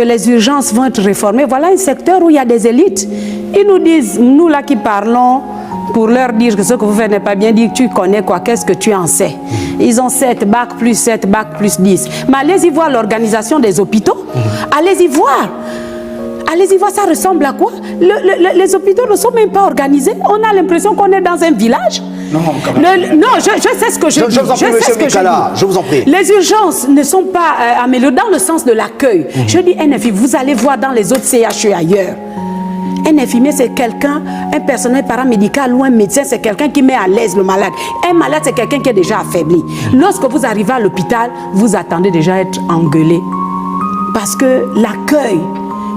les urgences vont être réformées. Voilà un secteur où il y a des élites. Ils nous disent, nous là qui parlons, pour leur dire que ce que vous faites n'est pas bien, dire tu connais quoi, qu'est-ce que tu en sais. Ils ont 7, bac plus 7, bac plus 10. Mais allez-y voir l'organisation des hôpitaux. Allez-y voir. Allez-y voir, ça ressemble à quoi? Les hôpitaux ne sont même pas organisés. On a l'impression qu'on est dans un village. Non, quand même. Non, je sais ce que je dis. Je vous en prie, monsieur Mikala, je vous en prie. Les urgences ne sont pas améliorées dans le sens de l'accueil. Je dis NFI, vous allez voir dans les autres CHU ailleurs. Un infirmier, c'est quelqu'un, un personnel paramédical ou un médecin, c'est quelqu'un qui met à l'aise le malade. Un malade, c'est quelqu'un qui est déjà affaibli. Lorsque vous arrivez à l'hôpital, vous attendez déjà à être engueulé. Parce que l'accueil,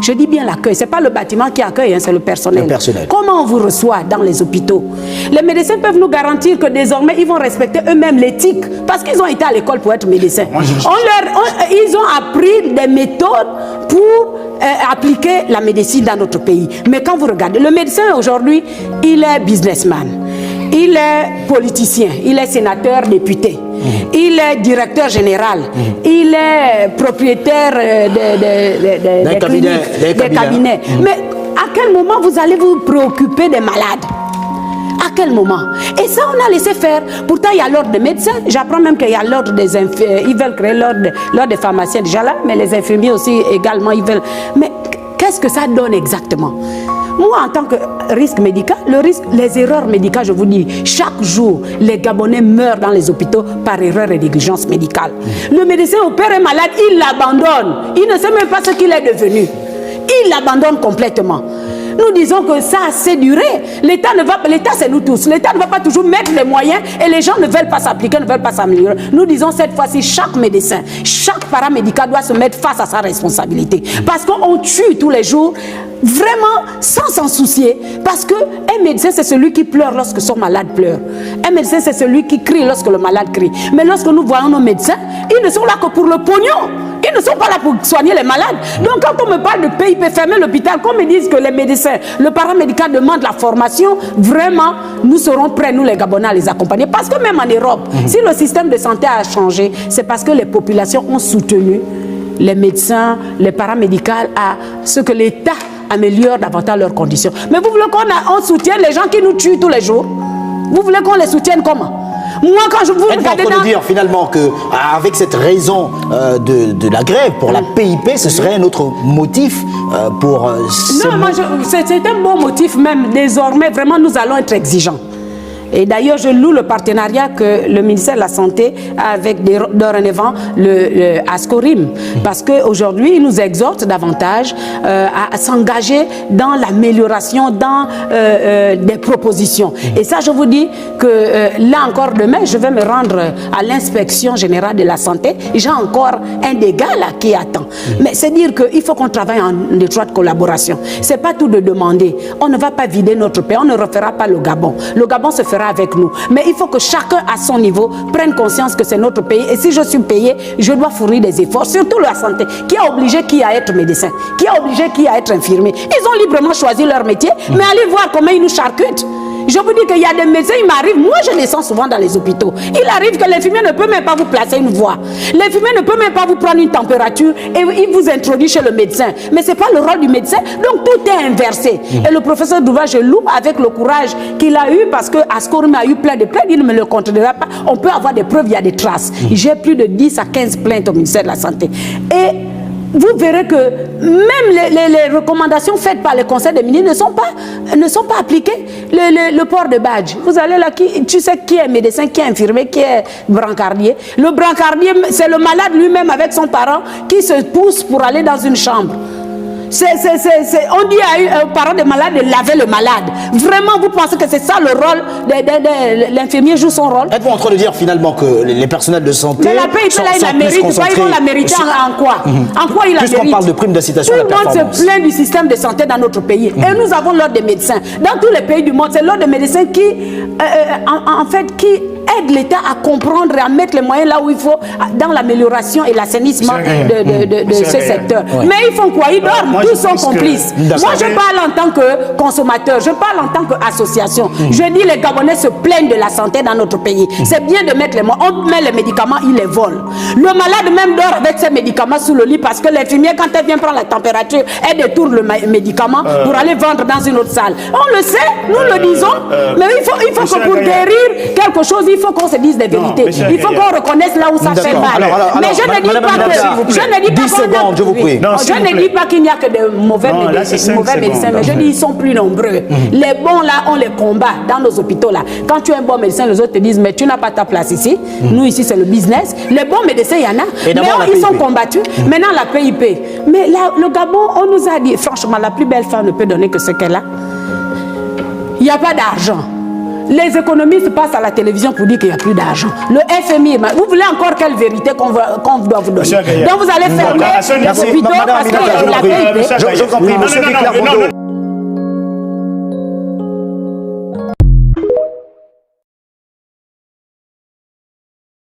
je dis bien l'accueil, ce n'est pas le bâtiment qui accueille, hein, c'est le personnel. Comment on vous reçoit dans les hôpitaux? Les médecins peuvent nous garantir que désormais, ils vont respecter eux-mêmes l'éthique, parce qu'ils ont été à l'école pour être médecins. Ils ont appris des méthodes pour appliquer la médecine dans notre pays. Mais quand vous regardez, le médecin aujourd'hui, il est businessman, il est politicien, il est sénateur, député, il est directeur général, il est propriétaire des cabinets. Mais à quel moment vous allez vous préoccuper des malades? À quel moment? Et ça, on a laissé faire. Pourtant, il y a l'ordre des médecins. J'apprends même qu'il y a l'ordre des infirmiers. Ils veulent créer l'ordre des pharmaciens déjà là, mais les infirmiers aussi également, ils veulent. Mais qu'est-ce que ça donne exactement? Moi, en tant que risque médical, les erreurs médicales, je vous dis, chaque jour, les Gabonais meurent dans les hôpitaux par erreur et négligence médicale. Le médecin opère un malade, il l'abandonne. Il ne sait même pas ce qu'il est devenu. Il l'abandonne complètement. Nous disons que ça a assez duré. L'État c'est nous tous. L'État ne va pas toujours mettre les moyens et les gens ne veulent pas s'appliquer, ne veulent pas s'améliorer. Nous disons cette fois-ci, chaque médecin, chaque paramédical doit se mettre face à sa responsabilité. Parce qu'on tue tous les jours, vraiment sans s'en soucier. Parce qu'un médecin, c'est celui qui pleure lorsque son malade pleure. Un médecin, c'est celui qui crie lorsque le malade crie. Mais lorsque nous voyons nos médecins, ils ne sont là que pour le pognon. Ils ne sont pas là pour soigner les malades. Donc quand on me parle de PIP, fermer l'hôpital, qu'on me dise que les médecins, le paramédical demande la formation, vraiment, nous serons prêts, nous les Gabonais, à les accompagner. Parce que même en Europe, si le système de santé a changé, c'est parce que les populations ont soutenu les médecins, les paramédicales à ce que l'État améliore davantage leurs conditions. Mais vous voulez qu'on soutienne les gens qui nous tuent tous les jours? Vous voulez qu'on les soutienne comment? Moi, quand je vous regarde dans... dire finalement qu'avec cette raison de la grève pour la PIP, ce serait un autre motif pour... Non, c'est un bon motif même. Désormais, vraiment, nous allons être exigeants. Et d'ailleurs, je loue le partenariat que le ministère de la Santé a avec dorénavant le Ascorim. Parce qu'aujourd'hui, il nous exhorte davantage à s'engager dans l'amélioration, dans des propositions. Et ça, je vous dis que là encore demain, je vais me rendre à l'inspection générale de la santé. J'ai encore un dégât là qui attend. Mais c'est dire qu'il faut qu'on travaille en étroite collaboration. C'est pas tout de demander. On ne va pas vider notre pays. On ne refera pas le Gabon. Le Gabon se fera avec nous. Mais il faut que chacun à son niveau prenne conscience que c'est notre pays. Et si je suis payé, je dois fournir des efforts, surtout la santé. Qui a obligé qui à être médecin? Qui a obligé qui à être infirmier? Ils ont librement choisi leur métier, mais allez voir comment ils nous charcutent. Je vous dis qu'il y a des médecins, il m'arrive, moi je descends souvent dans les hôpitaux. Il arrive que l'infirmier ne peut même pas vous placer une voie. L'infirmier ne peut même pas vous prendre une température et il vous introduit chez le médecin. Mais ce n'est pas le rôle du médecin, donc tout est inversé. Et le professeur Douva, je loue avec le courage qu'il a eu parce que Ascorim a eu plein de plaintes, il ne me le contredira pas. On peut avoir des preuves, il y a des traces. J'ai plus de 10 à 15 plaintes au ministère de la Santé. Et vous verrez que même les recommandations faites par les conseils des ministres ne sont pas appliquées. Le port de badge, vous allez là, tu sais qui est médecin, qui est infirmier, qui est brancardier. Le brancardier, c'est le malade lui-même avec son parent qui se pousse pour aller dans une chambre. On dit aux parents des malades de laver le malade. Vraiment, vous pensez que c'est ça le rôle l'infirmier joue son rôle? Êtes-vous en train de dire finalement que les personnels de santé sont plus concentrés? Ils vont la mériter en quoi? En quoi ils la méritent? Puisqu'on parle de prime d'incitation à la performance. Tout le monde se plaint du système de santé dans notre pays. Et nous avons l'ordre des médecins. Dans tous les pays du monde, c'est l'ordre des médecins qui aide l'État à comprendre et à mettre les moyens là où il faut dans l'amélioration et l'assainissement de ce secteur. Mais ils font quoi? Ils dorment, tous sont complices. Moi, je parle en tant que consommateur, je parle en tant qu'association. Je dis les Gabonais se plaignent de la santé dans notre pays. C'est bien de mettre les moyens. On met les médicaments, ils les volent. Le malade même dort avec ses médicaments sous le lit parce que l'infirmière, quand elle vient prendre la température, elle détourne le médicament pour aller vendre dans une autre salle. On le sait, nous le disons, mais il faut que pour guérir quelque chose, il faut qu'on se dise des vérités. Il faut qu'on reconnaisse là où ça fait mal. Mais je ne dis pas que... Je ne dis pas 10 secondes, je vous prie. Je ne dis pas qu'il n'y a que de mauvais médecins, mais je dis qu'ils sont plus nombreux. Les bons là, on les combat dans nos hôpitaux là. Quand tu es un bon médecin, les autres te disent, mais tu n'as pas ta place ici. Nous ici, c'est le business. Les bons médecins, il y en a. Mais ils sont combattus. Maintenant, la PIP. Mais là, le Gabon, on nous a dit, franchement, la plus belle femme ne peut donner que ce qu'elle a. Il n'y a pas d'argent. Les économistes passent à la télévision pour dire qu'il n'y a plus d'argent. Le FMI, vous voulez encore quelle vérité qu'on doit vous donner? Donc vous allez fermer les hôpitaux parce que la PIP... Je vous en prie, monsieur Victor Bondo.